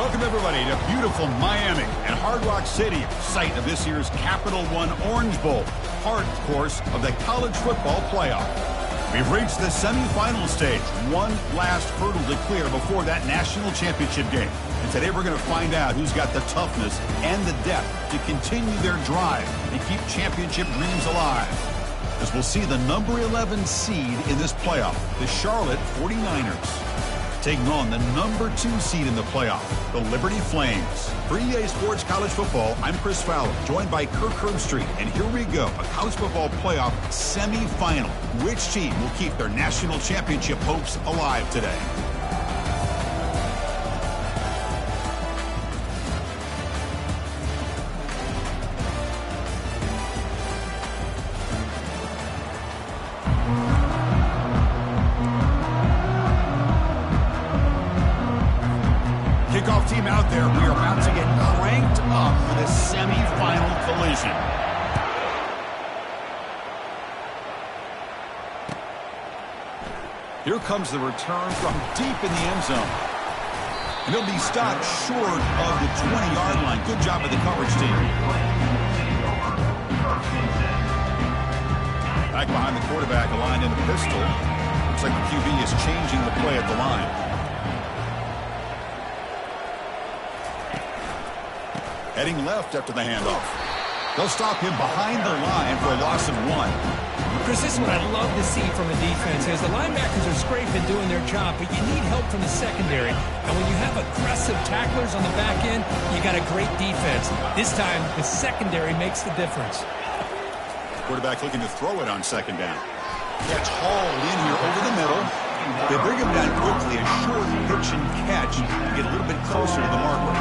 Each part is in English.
Welcome, everybody, to beautiful Miami and Hard Rock Stadium, site of this year's Capital One Orange Bowl, part, of course, of the college football playoff. We've reached the semifinal stage, one last hurdle to clear before that national championship game. And today we're going to find out who's got the toughness and the depth to continue their drive and keep championship dreams alive. As we'll see the number 11 seed in this playoff, the Charlotte 49ers. Taking on the number 2 seed in the playoff, the Liberty Flames. For EA Sports College Football, I'm Chris Fowler, joined by Kirk Herbstreit. And here we go, a college football playoff semifinal. Which team will keep their national championship hopes alive today? Kickoff team out there. We are about to get cranked up for the semifinal collision. Here comes the return from deep in the end zone. And he'll be stopped short of the 20-yard line. Good job of the coverage team. Back behind the quarterback, aligned in the pistol. Looks like the QB is changing the play at the line. Heading left after the handoff. They'll stop him behind the line for a loss of 1. Chris, this is what I love to see from a defense. As the linebackers are scraping, doing their job, but you need help from the secondary. And when you have aggressive tacklers on the back end, you got a great defense. This time, the secondary makes the difference. Quarterback looking to throw it on second down. Gets hauled in here over the middle. They bring him down quickly, a short pitch and catch to get a little bit closer to the marker.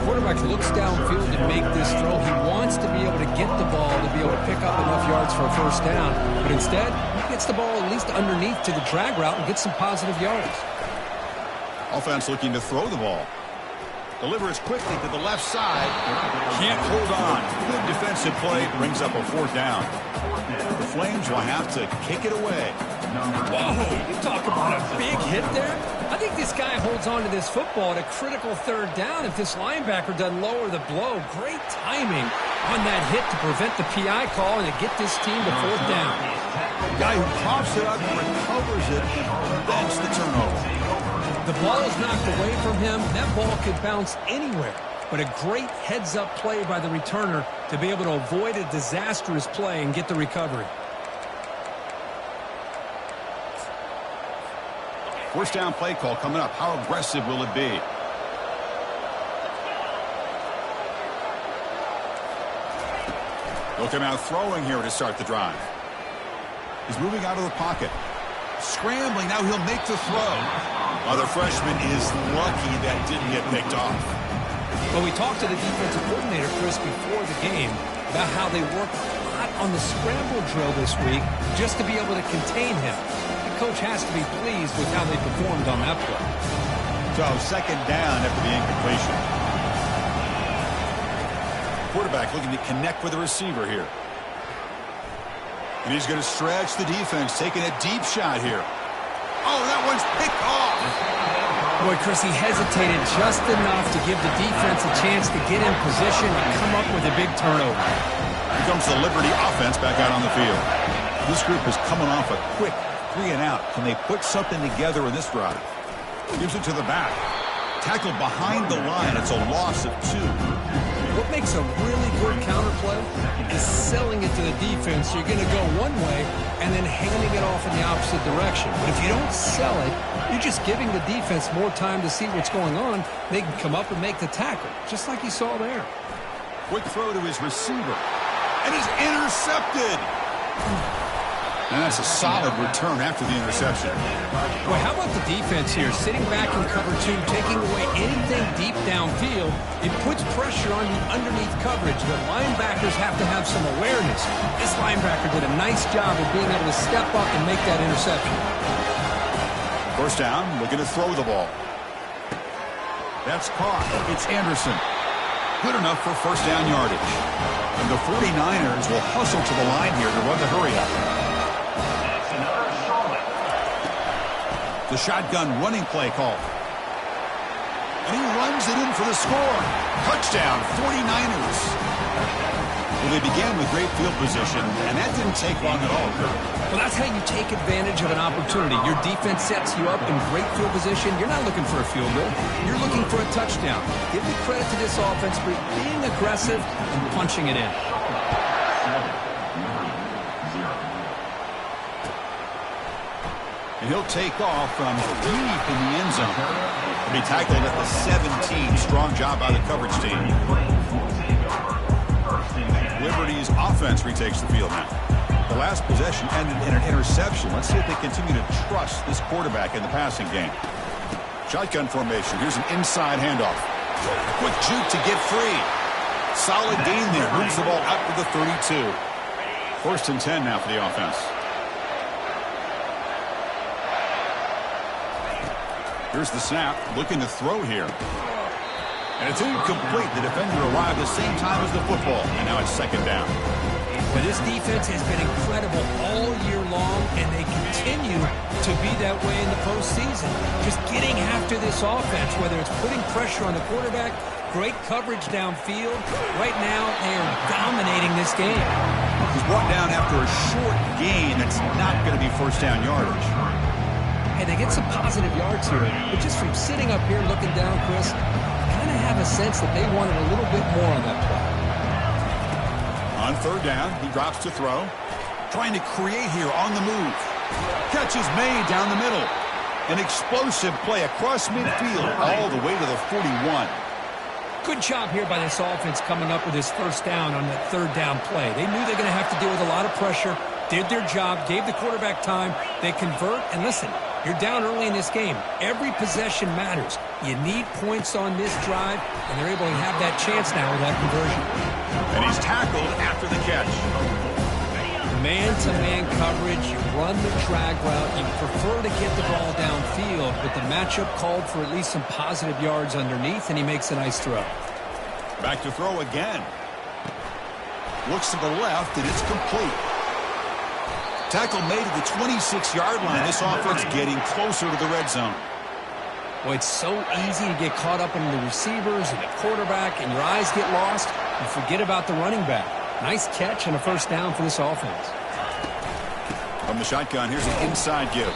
Quarterback looks downfield to make this throw. He wants to be able to get the ball to be able to pick up enough yards for a first down. But instead, he gets the ball at least underneath to the drag route and gets some positive yards. Offense looking to throw the ball. Delivers quickly to the left side. Can't hold on. Good defensive play. Brings up a fourth down. The Flames will have to kick it away. Whoa, you talk about a big hit there. I think this guy holds on to this football at a critical third down if this linebacker doesn't lower the blow. Great timing on that hit to prevent the PI call and to get this team to fourth down. Guy who pops it up and recovers it, that's the turnover. The ball is knocked away from him. That ball could bounce anywhere. But a great heads-up play by the returner to be able to avoid a disastrous play and get the recovery. First down play call coming up. How aggressive will it be? They'll come out throwing here to start the drive. He's moving out of the pocket. Scrambling. Now he'll make the throw. The freshman is lucky that didn't get picked off. Well, we talked to the defensive coordinator, Chris, before the game about how they worked a lot on the scramble drill this week just to be able to contain him. The coach has to be pleased with how they performed on that play. So, second down after the incompletion. Quarterback looking to connect with the receiver here. And he's going to stretch the defense, taking a deep shot here. Oh, that one's picked off. Boy, Chris, he hesitated just enough to give the defense a chance to get in position and come up with a big turnover. Here comes the Liberty offense back out on the field. This group is coming off a quick 3 and out. Can they put something together in this drive? Gives it to the back. Tackled behind the line. It's a loss of 2. What makes a really good counterplay is selling it to the defense. You're going to go one way and then handing it off in the opposite direction. But if you don't sell it, you're just giving the defense more time to see what's going on. They can come up and make the tackle, just like you saw there. Quick throw to his receiver. And is intercepted. And that's a solid return after the interception. Well, how about the defense here? Sitting back in cover 2, taking away anything deep downfield. It puts pressure on the underneath coverage. The linebackers have to have some awareness. This linebacker did a nice job of being able to step up and make that interception. First down, looking to throw the ball. That's caught. It's Anderson. Good enough for first down yardage. And the 49ers will hustle to the line here to run the hurry-up. The shotgun running play call. And he runs it in for the score. Touchdown, 49ers. Well, they began with great field position, and that didn't take long at all, Kurt. Well, that's how you take advantage of an opportunity. Your defense sets you up in great field position. You're not looking for a field goal. You're looking for a touchdown. Give the credit to this offense for being aggressive and punching it in. And he'll take off from deep in the end zone. He'll be tackled at the 17. Strong job by the coverage team. Liberty's offense retakes the field now. The last possession ended in an interception. Let's see if they continue to trust this quarterback in the passing game. Shotgun formation. Here's an inside handoff. A quick juke to get free. Solid gain there. Moves the ball out to the 32. 1st and 10 now for the offense. Here's the snap. Looking to throw here. And it's incomplete. The defender arrived the same time as the football. And now it's 2nd down. Well, this defense has been incredible all year long, and they continue to be that way in the postseason. Just getting after this offense, whether it's putting pressure on the quarterback, great coverage downfield. Right now, they are dominating this game. He's brought down after a short gain. That's not going to be 1st down yardage. Hey, they get some positive yards here, but just from sitting up here looking down, Chris, I kind of have a sense that they wanted a little bit more on that play. On 3rd down, he drops to throw. Trying to create here on the move. Catch is made down the middle. An explosive play across midfield all the way to the 41. Good job here by this offense coming up with his 1st down on that 3rd down play. They knew they were going to have to deal with a lot of pressure, did their job, gave the quarterback time. They convert, and listen, you're down early in this game. Every possession matters. You need points on this drive, and they're able to have that chance now with that conversion. And he's tackled after the catch. Man-to-man coverage, you run the drag route. You prefer to get the ball downfield, but the matchup called for at least some positive yards underneath, and he makes a nice throw. Back to throw again. Looks to the left, and it's complete. Tackle made at the 26-yard line. This offense getting closer to the red zone. Well, it's so easy to get caught up in the receivers and the quarterback, and your eyes get lost. You forget about the running back. Nice catch and a 1st down for this offense. From the shotgun, here's an inside give.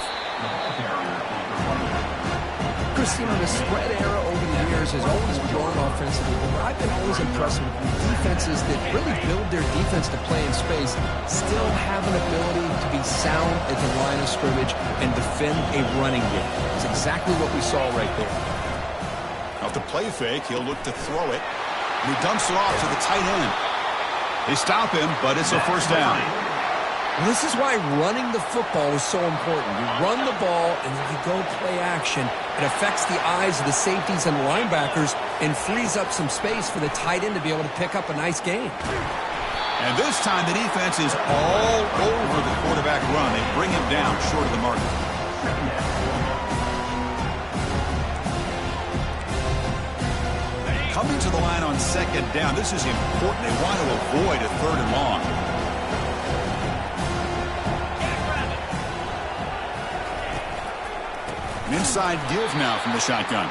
Chris, you know, the spread era over the years has always grown offensively, but I've been always impressed with defenses that really build their defense to play in space, still have an ability to be sound at the line of scrimmage and defend a running game. It's exactly what we saw right there. Off the play fake, he'll look to throw it. And he dumps it off to the tight end. They stop him, but it's a 1st down. Well, this is why running the football is so important. You run the ball, and then you go play action. It affects the eyes of the safeties and the linebackers and frees up some space for the tight end to be able to pick up a nice gain. And this time the defense is all over the quarterback run. They bring him down short of the mark. Coming to the line on 2nd down. This is important. They want to avoid a 3rd and long. An inside give now from the shotgun.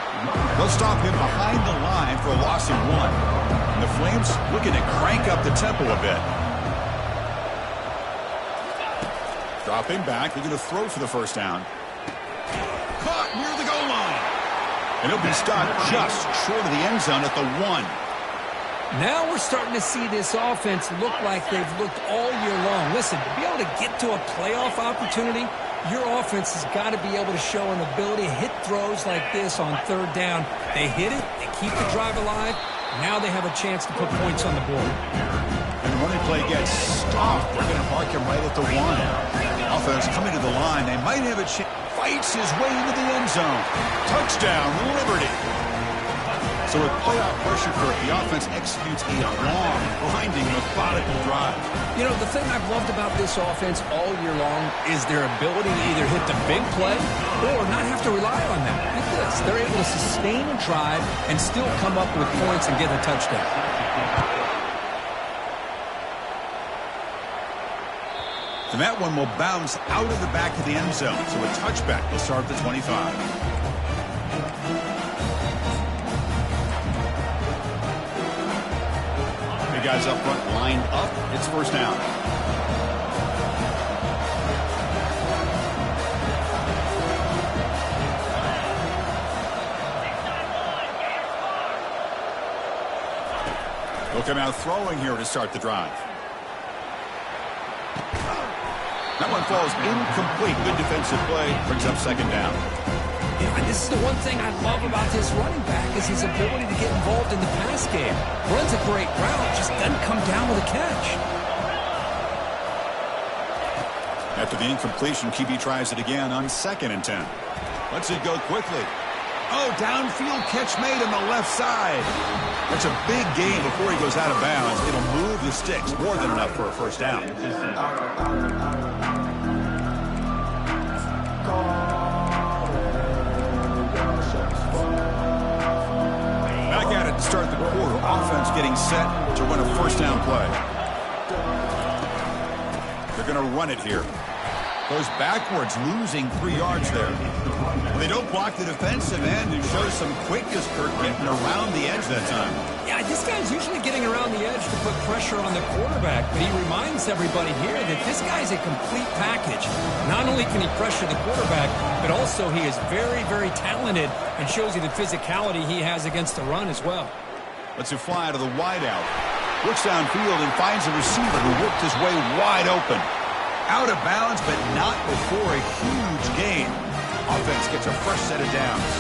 They'll stop him behind the line for a loss of 1. And the Flames looking to crank up the tempo a bit. Dropping back. They're going to throw for the 1st down. Caught near the goal line. And he'll be stopped just short of the end zone at the 1. Now we're starting to see this offense look like they've looked all year long. Listen, to be able to get to a playoff opportunity, your offense has got to be able to show an ability to hit throws like this on 3rd down. They hit it, they keep the drive alive. Now they have a chance to put points on the board. And the running play gets stopped. They're going to mark him right at the 1. Offense coming to the line. They might have a chance. Fights his way into the end zone. Touchdown, Liberty. So with playoff pressure for it, the offense executes a long, grinding, methodical drive. You know, the thing I've loved about this offense all year long is their ability to either hit the big play or not have to rely on that. Look at this. They're able to sustain a drive and still come up with points and get a touchdown. And that one will bounce out of the back of the end zone. So a touchback will start at the 25. guys up front lined up. It's first down. They'll come out throwing here to start the drive. That one falls incomplete. Good defensive play. Brings up second down. Yeah, and this is the one thing I love about this running back is his ability to get involved in the pass game. Runs a great route, just doesn't come down with a catch. After the incompletion, QB tries it again on 2nd and 10. Lets it go quickly. Oh, downfield catch made on the left side. That's a big gain before he goes out of bounds. It'll move the sticks. More than enough for a first down. Back at it to start the quarter. Offense getting set to run a first down play. They're going to run it here. Goes backwards, losing 3 yards there. Well, they don't block the defensive end and shows some quickness, Kirk, getting around the edge that time. Yeah, this guy's usually getting around the edge to put pressure on the quarterback, but he reminds everybody here that this guy's a complete package. Not only can he pressure the quarterback, but also he is very, very talented and shows you the physicality he has against the run as well. Lets it fly to the wideout. Looks downfield and finds a receiver who worked his way wide open. Out of bounds, but not before a huge gain. Offense gets a fresh set of downs.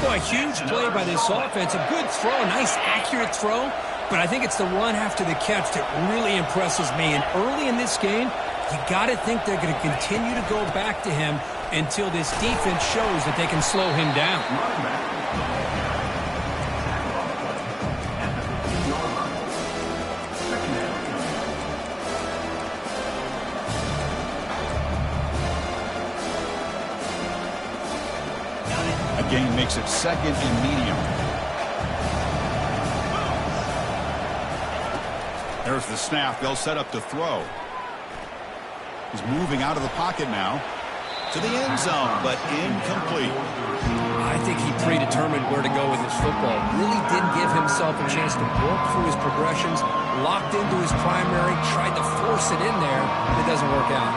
Boy, a huge play by this offense. A good throw, a nice accurate throw. But I think it's the run after the catch that really impresses me. And early in this game, you got to think they're going to continue to go back to him until this defense shows that they can slow him down. Gain makes it 2nd and medium. There's the snap. They'll set up to throw. He's moving out of the pocket now to the end zone, but incomplete. I think he predetermined where to go with his football. Really didn't give himself a chance to work through his progressions, locked into his primary, tried to force it in there, but it doesn't work out.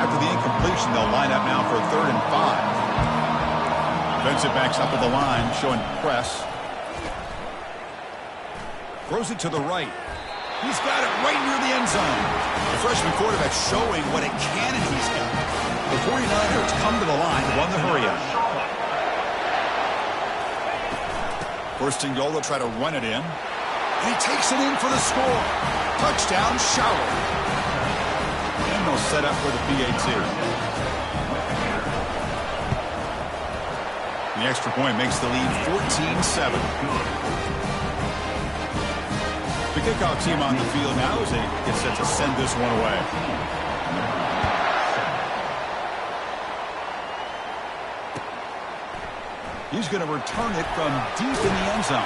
After the incompletion, they'll line up now for 3rd and 5. Defensive backs up at the line, showing press. Throws it to the right. He's got it right near the end zone. The freshman quarterback showing what a cannon he's got. The 49ers come to the line, run the hurry-up. First and goal, they'll try to run it in. And he takes it in for the score. Touchdown, Charlotte. And they'll set up for the PAT. The extra point makes the lead 14-7. The kickoff team on the field now as they get set to send this one away. He's going to return it from deep in the end zone.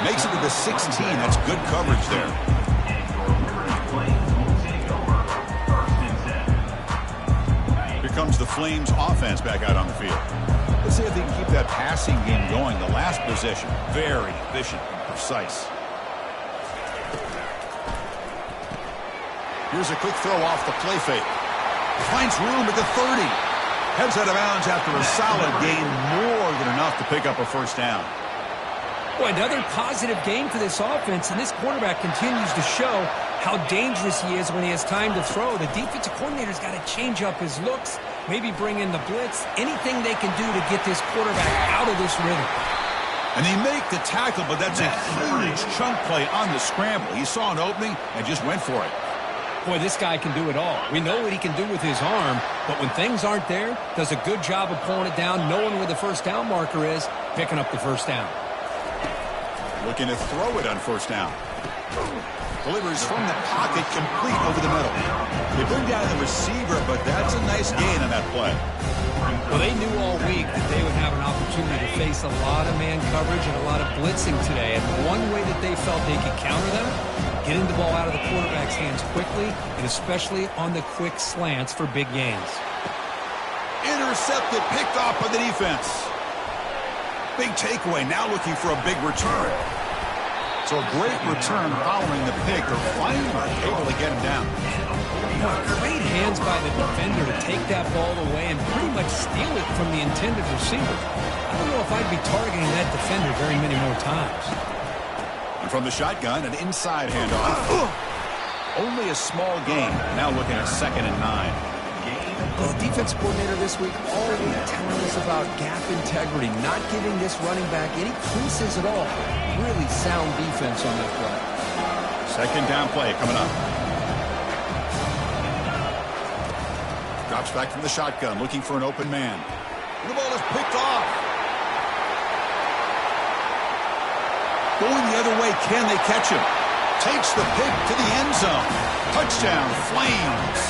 Makes it to the 16. That's good coverage there. Here comes the Flames offense back out on the field. Let's see if they can keep that passing game going. The last possession, very efficient and precise. Here's a quick throw off the play fake. Finds room at the 30. Heads out of bounds after a solid gain, more than enough to pick up a first down. Boy, another positive game for this offense, and this quarterback continues to show how dangerous he is when he has time to throw. The defensive coordinator's got to change up his looks, maybe bring in the blitz, anything they can do to get this quarterback out of this rhythm. And they make the tackle, but that's a huge chunk play on the scramble. He saw an opening and just went for it. Boy, this guy can do it all. We know what he can do with his arm, but when things aren't there, does a good job of pulling it down, knowing where the first down marker is, picking up the first down. Looking to throw it on first down. Delivers from the pocket, complete over the middle. They bring down the receiver, but that's a nice gain on that play. Well, they knew all week that they would have an opportunity to face a lot of man coverage and a lot of blitzing today. And one way that they felt they could counter that, getting the ball out of the quarterback's hands quickly, and especially on the quick slants for big gains. Intercepted, picked off by the defense. Big takeaway, now looking for a big return. So a great return following the pick. They're finally able to get him down. Great hands by the defender to take that ball away and pretty much steal it from the intended receiver. I don't know if I'd be targeting that defender very many more times. And from the shotgun, an inside handoff. Only a small gain. Now looking at 2nd and 9. The defense coordinator this week already telling us about gap integrity, not giving this running back any creases at all. Really sound defense on that play. 2nd down play coming up. Drops back from the shotgun, looking for an open man. The ball is picked off. Going the other way, can they catch him? Takes the pick to the end zone. Touchdown, Flames.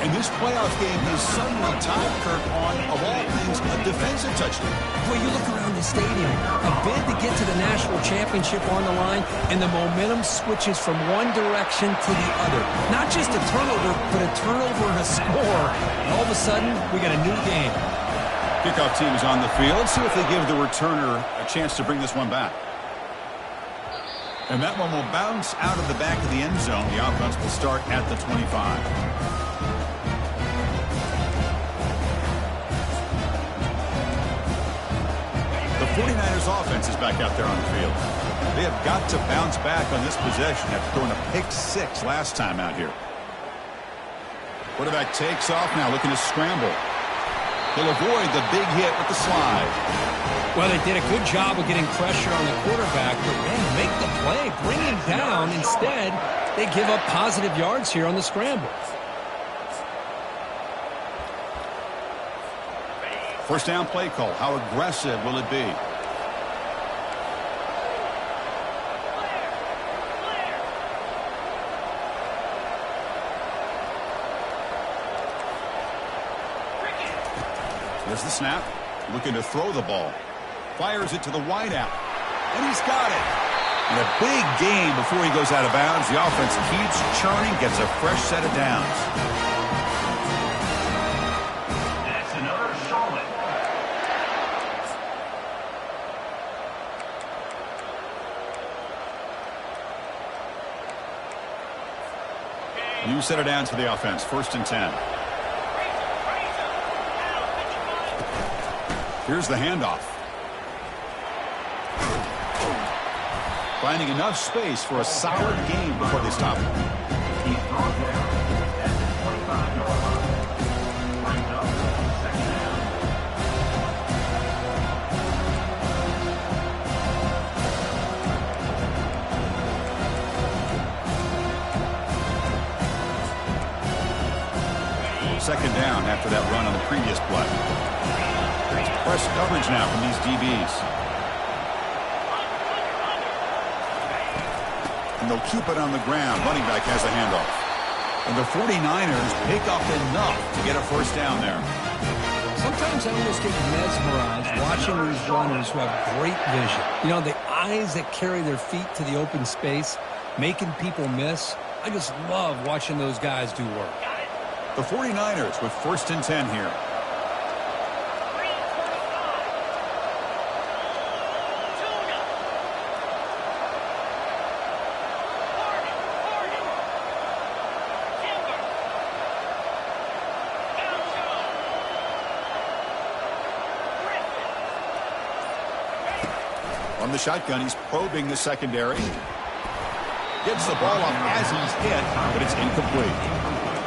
And this playoff game is suddenly tied, Kirk, on, of all things, a defensive touchdown. Well, you look around the stadium, a bid to get to the national championship on the line, and the momentum switches from one direction to the other. Not just a turnover, but a turnover and a score. And all of a sudden, we got a new game. Kickoff team is on the field. Let's see if they give the returner a chance to bring this one back. And that one will bounce out of the back of the end zone. The offense will start at the 25. The 49ers offense is back out there on the field. They have got to bounce back on this possession after throwing a pick 6 last time out here. Quarterback takes off now, looking to scramble. He'll avoid the big hit with the slide. Well, they did a good job of getting pressure on the quarterback, but man, make the play, bring him down. Instead, they give up positive yards here on the scramble. First down play call. How aggressive will it be? There's the snap. Looking to throw the ball. Fires it to the wideout. And he's got it. And a big gain before he goes out of bounds. The offense keeps churning, gets a fresh set of downs. New set of downs for the offense. 1st and 10. Here's the handoff. Finding enough space for a solid gain before they stop him. Second down after that run on the previous play. It's press coverage now from these DBs. And they'll keep it on the ground. Running back has a handoff. And the 49ers pick up enough to get a first down there. Sometimes I almost get mesmerized watching these runners who have great vision. You know, the eyes that carry their feet to the open space, making people miss. I just love watching those guys do work. The 49ers with 1st and 10 here. On the shotgun, he's probing the secondary. Gets the ball off as he's hit, but it's incomplete.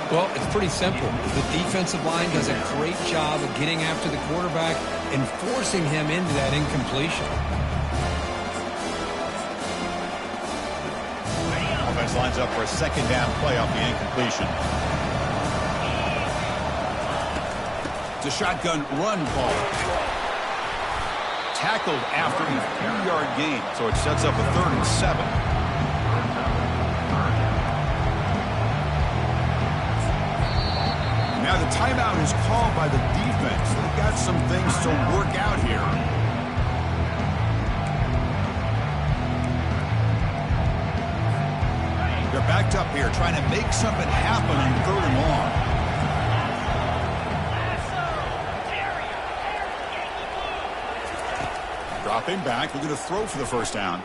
Well, it's pretty simple. The defensive line does a great job of getting after the quarterback and forcing him into that incompletion. Offense lines up for a 2nd down play off the incompletion. It's a shotgun run call. Tackled after a 3-yard gain, so it sets up a 3rd and 7. Now the timeout is called by the defense. They've got some things to work out here. They're backed up here trying to make something happen on 3rd and long. Dropping back, looking to throw for the first down.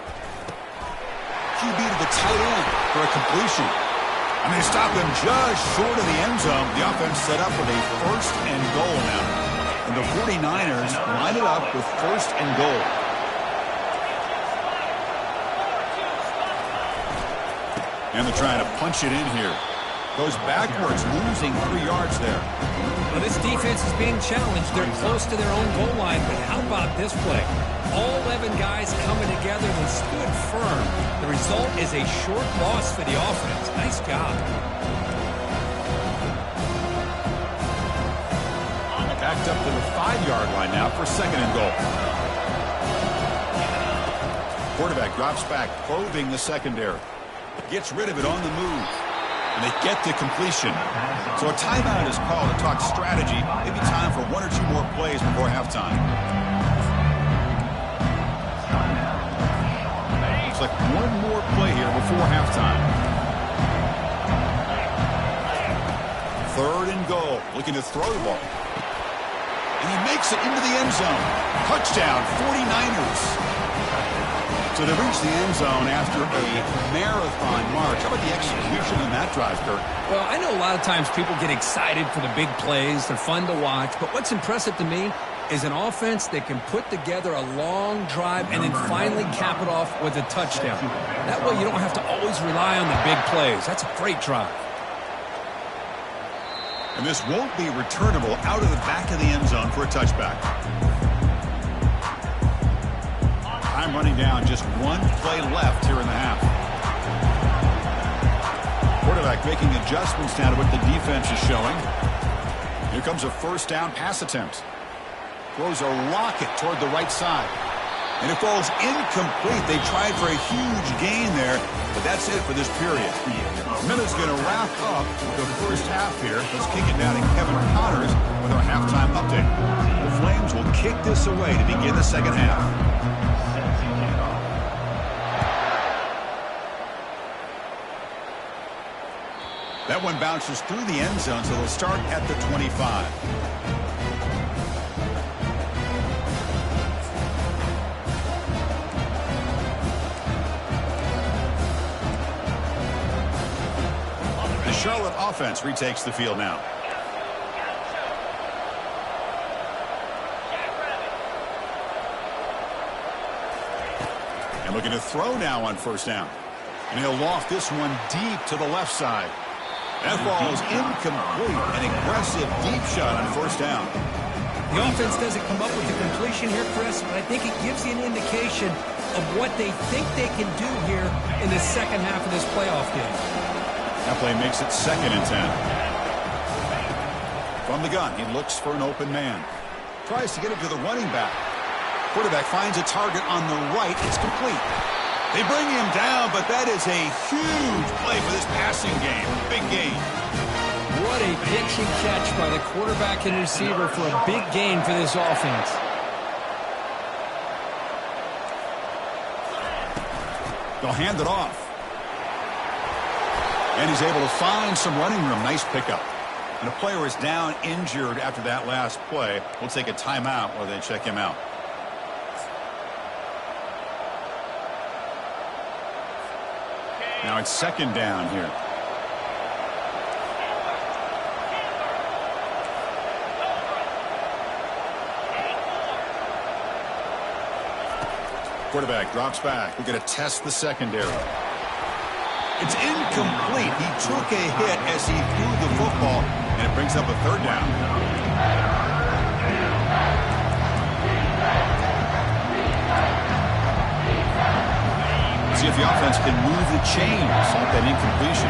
QB to the tight end for a completion. And they stop him just short of the end zone. The offense set up with a first and goal now. And the 49ers line it up with first and goal. And they're trying to punch it in here. Goes backwards, losing 3 yards there. Well, this defense is being challenged. They're close to their own goal line, but how about this play? All 11 guys coming together and stood firm. The result is a short loss for the offense. Nice job. Backed up to the 5-yard line now for second and goal. Quarterback drops back, probing the secondary. Gets rid of it on the move. And they get the completion. So a timeout is called to talk strategy. Maybe time for 1 or 2 more plays before halftime. Looks like 1 more play here before halftime. Third and goal. Looking to throw the ball. And he makes it into the end zone. Touchdown, 49ers. So they reach the end zone after a marathon march. How about the execution in that drive, Kurt? Well, I know a lot of times people get excited for the big plays. They're fun to watch. But what's impressive to me is an offense that can put together a long drive and then finally cap it off with a touchdown. That way you don't have to always rely on the big plays. That's a great drive. And this won't be returnable out of the back of the end zone for a touchback. Time running down, just 1 play left here in the half. Quarterback making adjustments now to what the defense is showing. Here comes a first down pass attempt. Throws a rocket toward the right side. And it falls incomplete. They tried for a huge gain there, but that's it for this period. Minute's going to wrap up the first half here. Let's kick it down to Kevin Connors with our halftime update. The Flames will kick this away to begin the second half. That one bounces through the end zone, so they'll start at the 25. The Charlotte offense retakes the field now. And looking to throw now on first down. And he'll loft this one deep to the left side. That ball is incomplete. An aggressive deep shot on first down. The offense doesn't come up with the completion here, Chris, but I think it gives you an indication of what they think they can do here in the second half of this playoff game. That play makes it 2nd and 10. From the gun, he looks for an open man. Tries to get it to the running back. Quarterback finds a target on the right. It's complete. They bring him down, but that is a huge play for this passing game. Big gain. What a pitch and catch by the quarterback and receiver for a big gain for this offense. They'll hand it off. And he's able to find some running room. Nice pickup. And a player is down injured after that last play. We'll take a timeout while they check him out. Now it's 2nd down here. Quarterback drops back. We're going to test the secondary. It's incomplete. He took a hit as he threw the football, and it brings up a 3rd down. See if the offense can move the chains off that incompletion.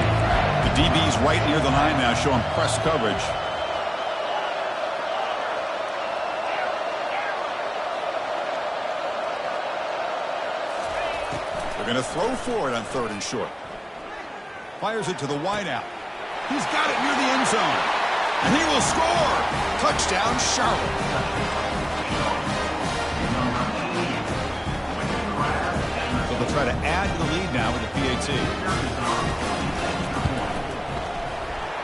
The DB's right near the line now, showing press coverage. They're going to throw for it on 3rd and short. Fires it to the wideout. He's got it near the end zone. And he will score. Touchdown, Charlotte. They'll try to add to the lead now with the PAT.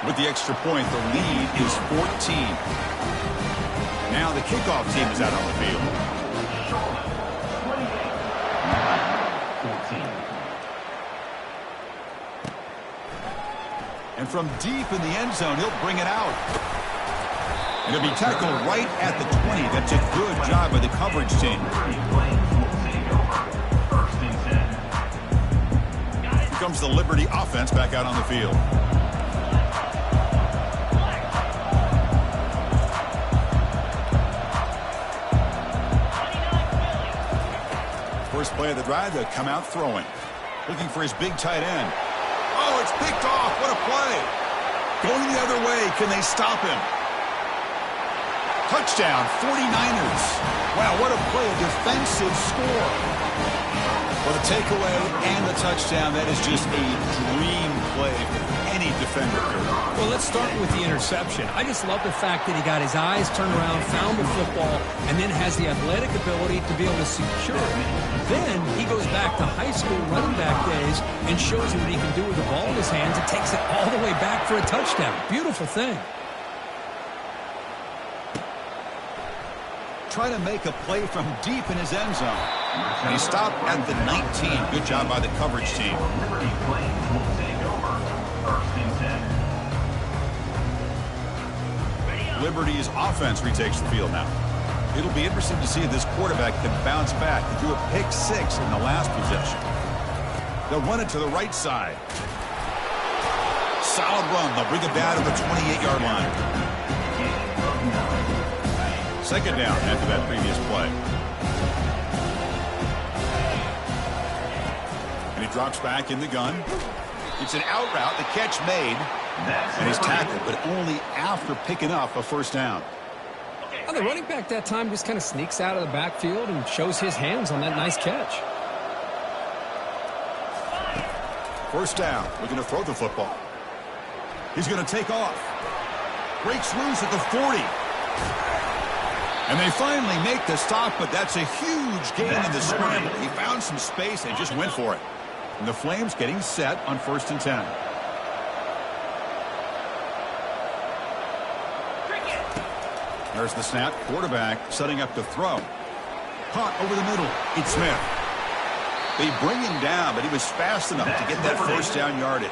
With the extra point, the lead is 14. Now the kickoff team is out on the field. And from deep in the end zone, he'll bring it out. And he'll be tackled right at the 20. That's a good job by the coverage team. Here comes the Liberty offense back out on the field. First play of the drive, they'll come out throwing. Looking for his big tight end. Oh, it's picked off. What a play. Going the other way. Can they stop him? Touchdown, 49ers. Wow, what a play. A defensive score. For the takeaway and the touchdown, that is just a dream play for any defender. Well, let's start with the interception. I just love the fact that he got his eyes turned around, found the football, and then has the athletic ability to be able to secure it. Then he goes back to high school running back days and shows you what he can do with the ball in his hands and takes it all the way back for a touchdown. Beautiful thing. Try to make a play from deep in his end zone. And he stopped at the 19. Good job by the coverage team. Liberty's offense retakes the field now. It'll be interesting to see if this quarterback can bounce back. He threw a pick 6 in the last possession. They'll run it to the right side. Solid run. They'll bring it down to the 28-yard line. Second down after that previous play. And he drops back in the gun. It's an out route. The catch made. And he's tackled, but only after picking up a first down. Well, the running back that time just kind of sneaks out of the backfield and shows his hands on that nice catch. First down. Looking to throw the football. He's going to take off. Breaks loose at the 40. And they finally make the stop, but that's a huge gain in the scramble. He found some space and just went for it. And the Flames getting set on 1st and 10. There's the snap. Quarterback setting up to throw. Caught over the middle. It's Smith. They bring him down, but he was fast enough to get that first down yardage.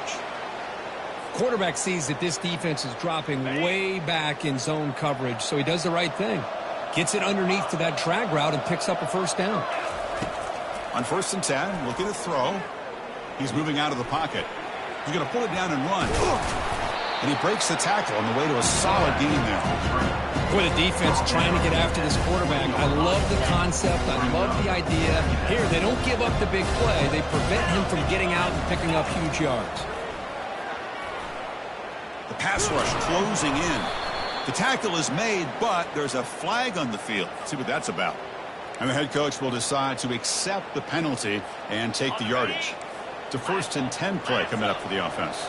Quarterback sees that this defense is dropping way back in zone coverage, so he does the right thing. Gets it underneath to that drag route and picks up a first down. On 1st and 10, looking to throw. He's moving out of the pocket. He's going to pull it down and run. And he breaks the tackle on the way to a solid gain there. Boy, the defense trying to get after this quarterback. I love the concept. I love the idea. Here, they don't give up the big play. They prevent him from getting out and picking up huge yards. The pass rush closing in. The tackle is made, but there's a flag on the field. Let's see what that's about. And the head coach will decide to accept the penalty and take the yardage. It's a 1st and 10 play coming up for the offense.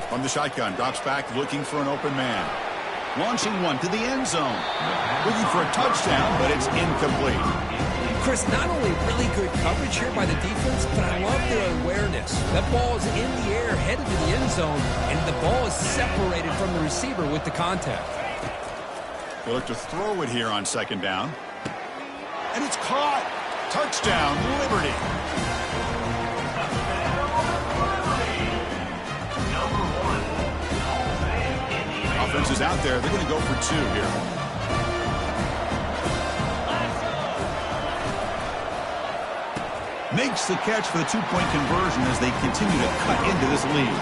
From the shotgun, drops back looking for an open man. Launching one to the end zone. Looking for a touchdown, but it's incomplete. Chris, not only really good coverage here by the defense, but I love their awareness. That ball is in the air, headed to the end zone, and the ball is separated from the receiver with the contact. They look to throw it here on 2nd down. And it's caught. Touchdown, Liberty. Offense is out there. They're going to go for 2 here. Makes the catch for the 2-point conversion as they continue to cut into this lead.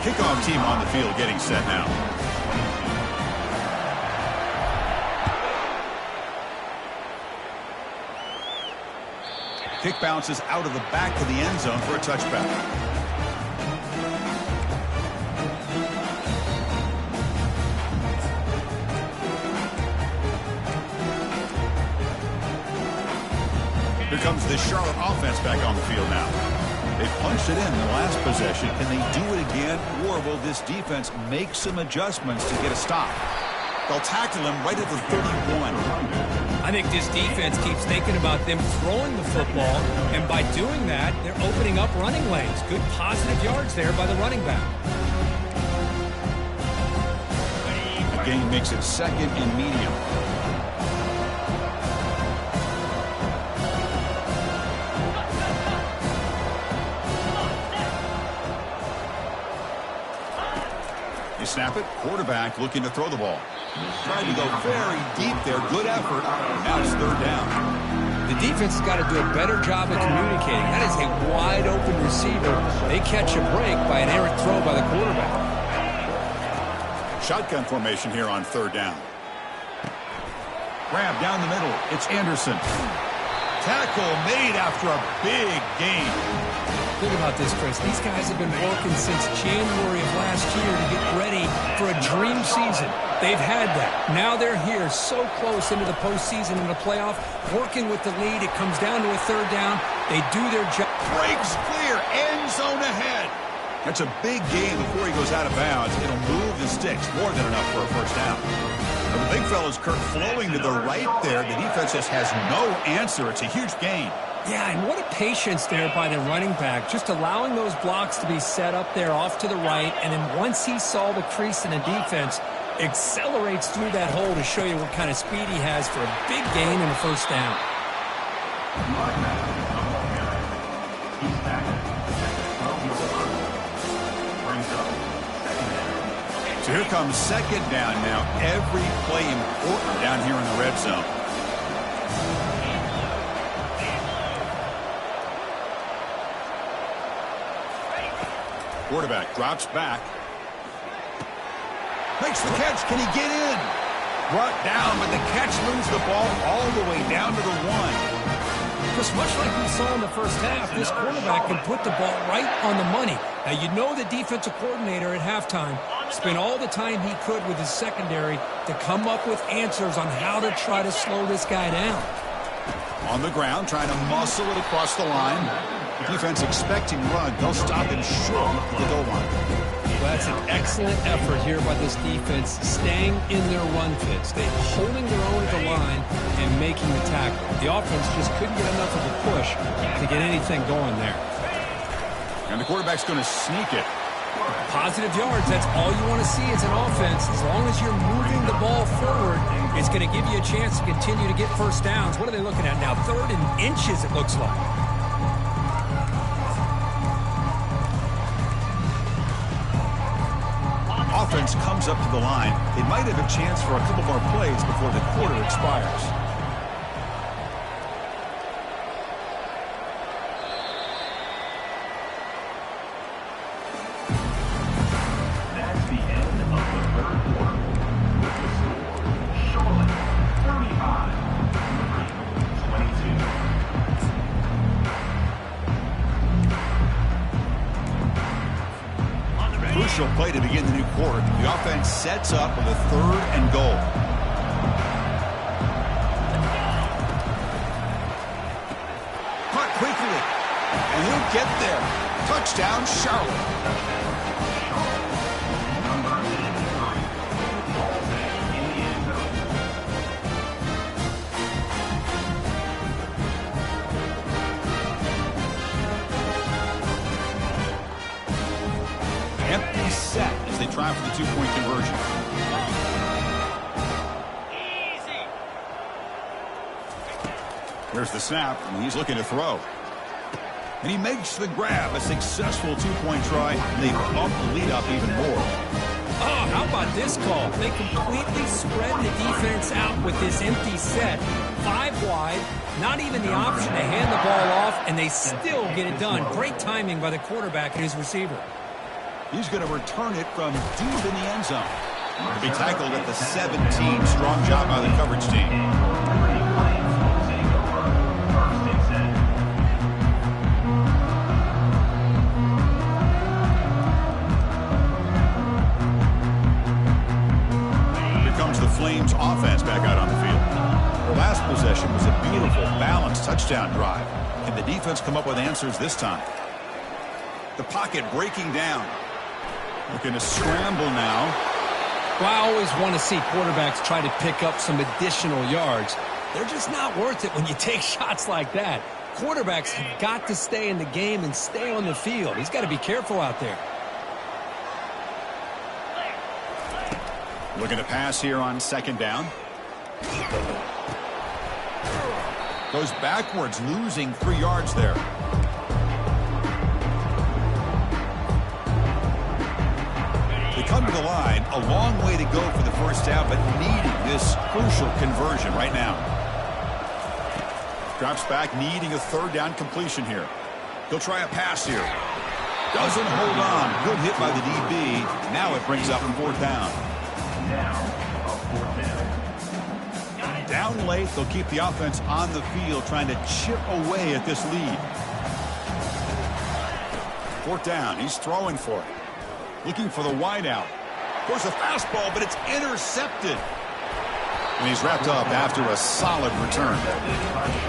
Kickoff team on the field getting set now. Kick bounces out of the back of the end zone for a touchback. Here comes the Charlotte offense back on the field now. They punched it in the last possession. Can they do it again, or will this defense make some adjustments to get a stop? They'll tackle him right at the 31. I think this defense keeps thinking about them throwing the football, and by doing that, they're opening up running lanes. Good positive yards there by the running back. The game makes it 2nd and medium. snap it. Quarterback looking to throw the ball. Trying to go very deep there. Good effort. Now it's third down. The defense has got to do a better job of communicating. That is a wide-open receiver. They catch a break by an errant throw by the quarterback. Shotgun formation here on third down. Grab down the middle. It's Anderson. Tackle made after a big gain. Think about this, Chris. These guys have been working since January of last year to get ready for a dream season. They've had that. Now they're here so close into the postseason and the playoff, working with the lead. It comes down to a third down. They do their job. Breaks clear. End zone ahead. That's a big gain before he goes out of bounds. It'll move the sticks. More than enough for a first down. Well, the big fella's Kirk flowing to the right there. The defense just has no answer. It's a huge gain. Yeah, and what a patience there by the running back, just allowing those blocks to be set up there off to the right, and then once he saw the crease in the defense, accelerates through that hole to show you what kind of speed he has for a big gain and a first down. So here comes second down now. Every play important down here in the red zone. Quarterback drops back. Makes the catch. Can he get in? Brought down, but the catch moves the ball all the way down to the one. Just much like we saw in the first half, this quarterback can put the ball right on the money. Now, you know the defensive coordinator at halftime spent all the time he could with his secondary to come up with answers on how to try to slow this guy down. On the ground, trying to muscle it across the line. Defense expecting run. They'll stop him short of the goal line. Well, that's an excellent effort here by this defense, staying in their run fits. They're holding their own at the line and making the tackle. The offense just couldn't get enough of a push to get anything going there. And the quarterback's going to sneak it. Positive yards, that's all you want to see as an offense. As long as you're moving the ball forward, it's going to give you a chance to continue to get first downs. What are they looking at now? 3rd and inches, it looks like. Offense comes up to the line. They might have a chance for a couple more plays before the quarter expires. That's the end of the 3rd quarter. With the score, Charlotte 35, 22. Crucial play to begin the new quarter. The offense sets up with a 3rd and goal. Caught quickly, and he'll get there. Touchdown, Charlotte. Number 83, ball back in the end zone. Empty set as they try for the 2-point conversion. Here's the snap, and he's looking to throw. And he makes the grab. A successful 2-point try. They bump the lead up even more. Oh, how about this call? They completely spread the defense out with this empty set. 5 wide, not even the option to hand the ball off, and they still get it done. Great timing by the quarterback and his receiver. He's going to return it from deep in the end zone. To be tackled at the 17. Strong job by the coverage team. Here comes the Flames offense back out on the field. Their last possession was a beautiful, balanced touchdown drive. Can the defense come up with answers this time? The pocket breaking down. Looking to scramble now. Well, I always want to see quarterbacks try to pick up some additional yards. They're just not worth it when you take shots like that. Quarterbacks have got to stay in the game and stay on the field. He's got to be careful out there. Looking to pass here on 2nd down. Goes backwards, losing 3 yards there. come to the line. A long way to go for the first down, but needing this crucial conversion right now. Drops back, needing a third down completion here. He'll try a pass here. Doesn't hold on. Good hit by the DB. Now it brings up fourth down. Down late, they'll keep the offense on the field, trying to chip away at this lead. Fourth down. He's throwing for it. Looking for the wideout. There's a fastball, but it's intercepted. And he's wrapped up after a solid return.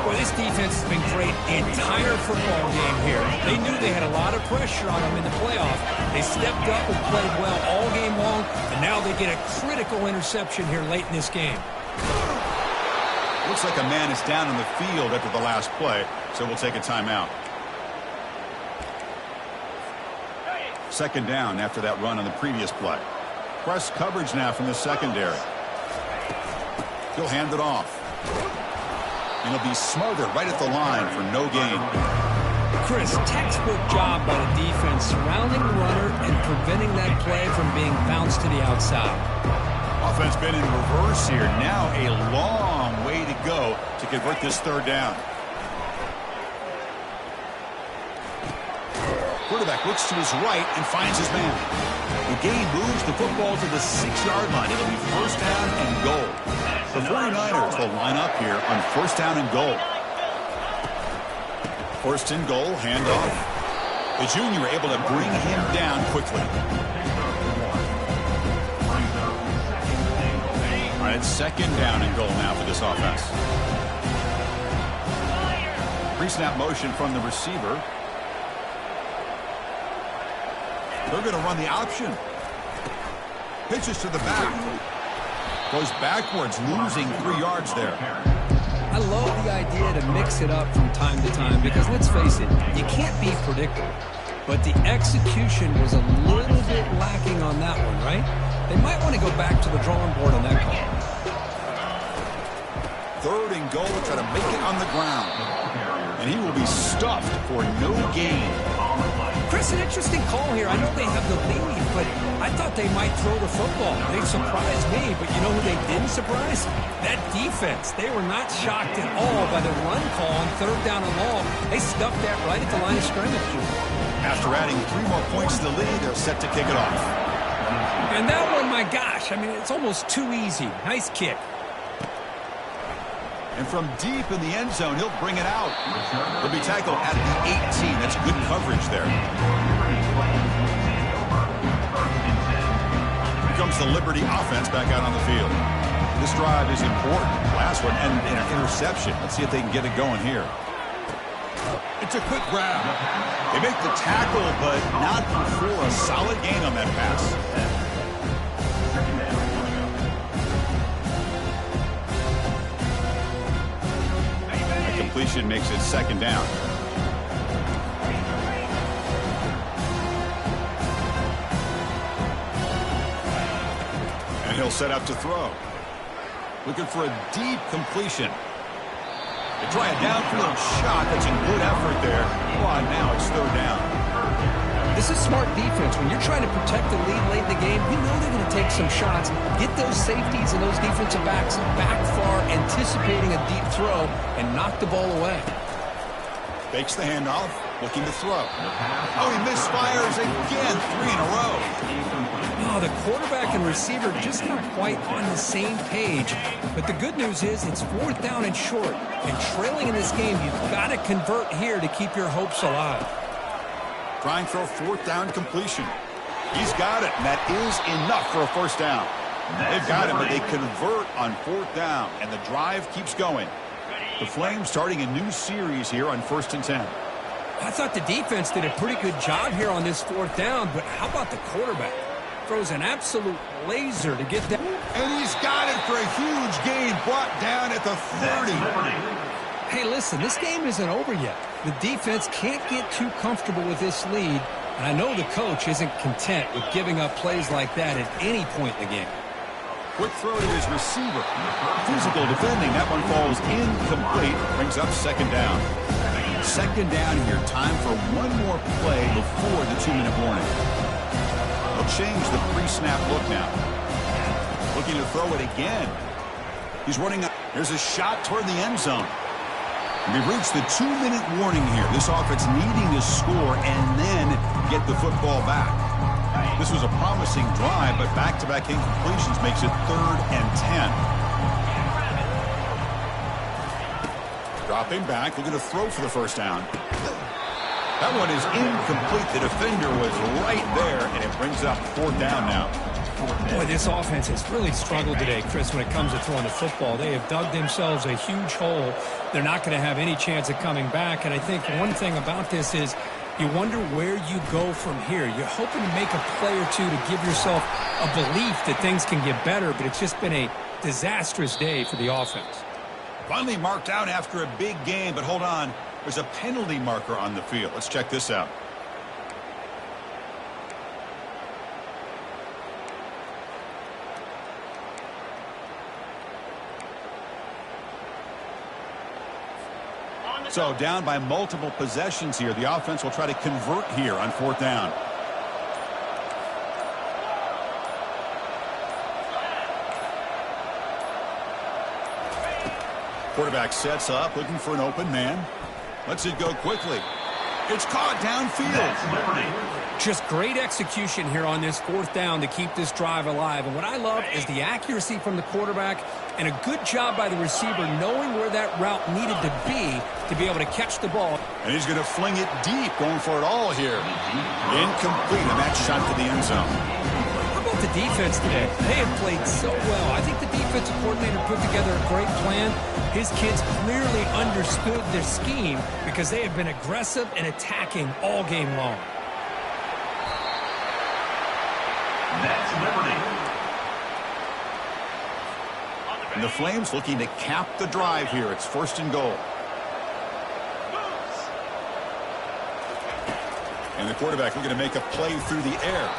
Well, this defense has been great the entire football game here. They knew they had a lot of pressure on them in the playoff. They stepped up and played well all game long, and now they get a critical interception here late in this game. Looks like a man is down in the field after the last play, so we'll take a timeout. Second down after that run on the previous play. Press coverage now from the secondary. He'll hand it off. And he'll be smothered right at the line for no gain. Chris, textbook job by the defense surrounding the runner and preventing that play from being bounced to the outside. Offense been in reverse here. Now a long way to go to convert this third down. Quarterback looks to his right and finds his man. The game moves the football to the 6-yard line. It'll be first down and goal. The 49ers will line up here on first down and goal. First and goal, handoff. The junior able to bring him down quickly. All right, second down and goal now for this offense. Pre-snap motion from the receiver. They're going to run the option. Pitches to the back. Goes backwards, losing 3 yards there. I love the idea to mix it up from time to time because, let's face it, you can't be predictable. But the execution was a little bit lacking on that one, right? They might want to go back to the drawing board on that call. Third and goal, try to make it on the ground. And he will be stuffed for no gain. Chris, an interesting call here. I know they have the lead, but I thought they might throw the football. They surprised me, but you know who they didn't surprise? That defense. They were not shocked at all by the run call on third down and long. They stuffed that right at the line of scrimmage. After adding 3 more points to the lead, they're set to kick it off. And that one, my gosh, I mean, it's almost too easy. Nice kick. And from deep in the end zone, he'll bring it out. He'll be tackled at the 18. That's good coverage there. Here comes the Liberty offense back out on the field. This drive is important. Last one, and an interception. Let's see if they can get it going here. It's a quick grab. They make the tackle, but not before a solid gain on that pass. Completion makes it second down. And he'll set up to throw. Looking for a deep completion. They try a downfield shot. That's a good effort there. Well, now it's third down. This is smart defense. When you're trying to protect the lead late in the game, you know they're going to take some shots. Get those safeties and those defensive backs back far, anticipating a deep throw, and knock the ball away. Fakes the handoff, looking to throw. Oh, he misfires again, 3 in a row. Oh, the quarterback and receiver just not quite on the same page. But the good news is it's fourth down and short. And trailing in this game, you've got to convert here to keep your hopes alive. Trying for a fourth down completion. He's got it, and that is enough for a first down. They've got him, but they convert on fourth down, and the drive keeps going. The Flames starting a new series here on 1st and 10. I thought the defense did a pretty good job here on this fourth down, but how about the quarterback? Throws an absolute laser to get that. And he's got it for a huge gain, brought down at the 30. Hey, listen, this game isn't over yet. The defense can't get too comfortable with this lead, and I know the coach isn't content with giving up plays like that at any point in the game. Quick throw to his receiver. Physical defending. That one falls incomplete. Brings up second down. Second down here. Time for one more play before the 2-minute warning. The they'll change the pre-snap look now. Looking to throw it again. He's running up. There's a shot toward the end zone. We've reached the 2-minute warning here. This offense needing to score and then get the football back. This was a promising drive, but back-to-back incompletions makes it 3rd and 10. Dropping back, looking to throw for the first down. That one is incomplete. The defender was right there, and it brings up 4th down now. Boy, this offense has really struggled today, Chris, when it comes to throwing the football. They have dug themselves a huge hole. They're not going to have any chance of coming back. And I think one thing about this is you wonder where you go from here. You're hoping to make a play or two to give yourself a belief that things can get better, but it's just been a disastrous day for the offense. Finally marked out after a big game, but hold on. There's a penalty marker on the field. Let's check this out. So down by multiple possessions here. The offense will try to convert here on 4th down. Quarterback sets up, looking for an open man. Lets it go quickly. It's caught downfield. Just great execution here on this 4th down to keep this drive alive. And what I love is the accuracy from the quarterback and a good job by the receiver knowing where that route needed to be able to catch the ball. And he's going to fling it deep, going for it all here. Incomplete, and that shot to the end zone. How about the defense today? They have played so well. I think the defensive coordinator put together a great plan. His kids clearly understood their scheme because they have been aggressive and attacking all game long. That's Liberty. And the Flames looking to cap the drive here. It's 1st and goal. And the quarterback looking to make a play through the air.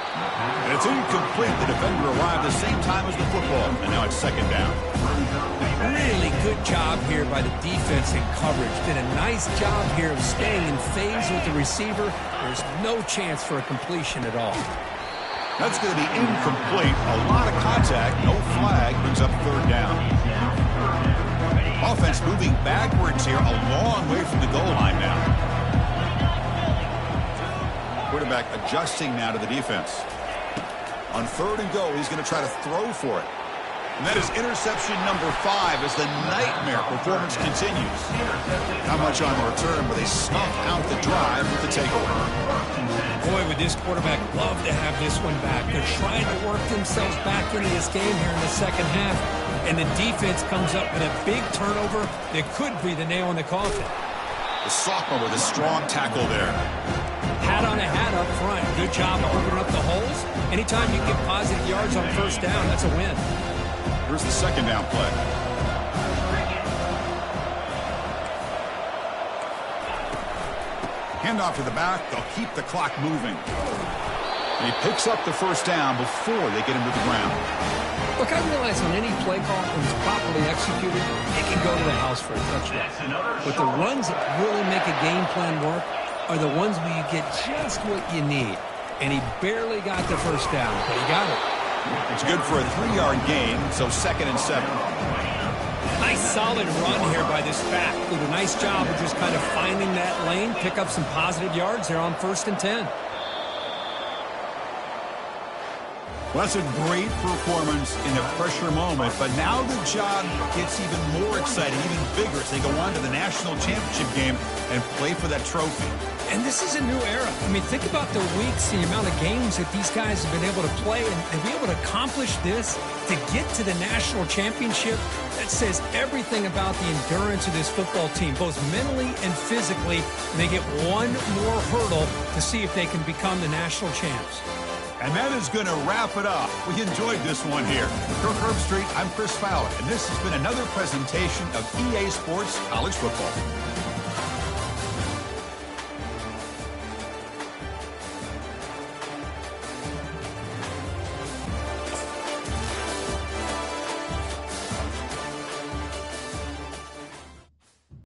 And it's incomplete. The defender arrived the same time as the football. And now it's 2nd down. Really good job here by the defense in coverage. Did a nice job here of staying in phase with the receiver. There's no chance for a completion at all. That's going to be incomplete. A lot of contact. No flag. Brings up 3rd down. Offense moving backwards here. A long way from the goal line now. Quarterback adjusting now to the defense. On 3rd and goal, he's going to try to throw for it. And that is interception number 5 as the nightmare performance continues. Not much on the return, but they snuff out the drive with the takeaway. Boy, would this quarterback love to have this one back. They're trying to work themselves back into this game here in the 2nd half. And the defense comes up with a big turnover that could be the nail in the coffin. The sophomore with a strong tackle there. Hat on a hat up front. Good job of opening up the holes. Anytime you get positive yards on 1st down, that's a win. Here's the 2nd down play. Handoff to the back. They'll keep the clock moving. And he picks up the 1st down before they get him to the ground. Look, I realize on any play call, when it's properly executed, it can go to the house for a touchdown. But the runs that really make a game plan work are the ones where you get just what you need. And he barely got the 1st down, but he got it. It's good for a 3-yard gain, so 2nd and 7. Nice solid run here by this back. Did a nice job of just kind of finding that lane, pick up some positive yards there on 1st and 10. Well, that's a great performance in a pressure moment, but now the job gets even more exciting, even bigger as they go on to the national championship game and play for that trophy. And this is a new era. I mean, think about the weeks, the amount of games that these guys have been able to play, and to be able to accomplish this, to get to the national championship, that says everything about the endurance of this football team, both mentally and physically. And they get one more hurdle to see if they can become the national champs. And that is going to wrap it up. We enjoyed this one here. For Kirk Herbstreit, I'm Chris Fowler, and this has been another presentation of EA Sports College Football.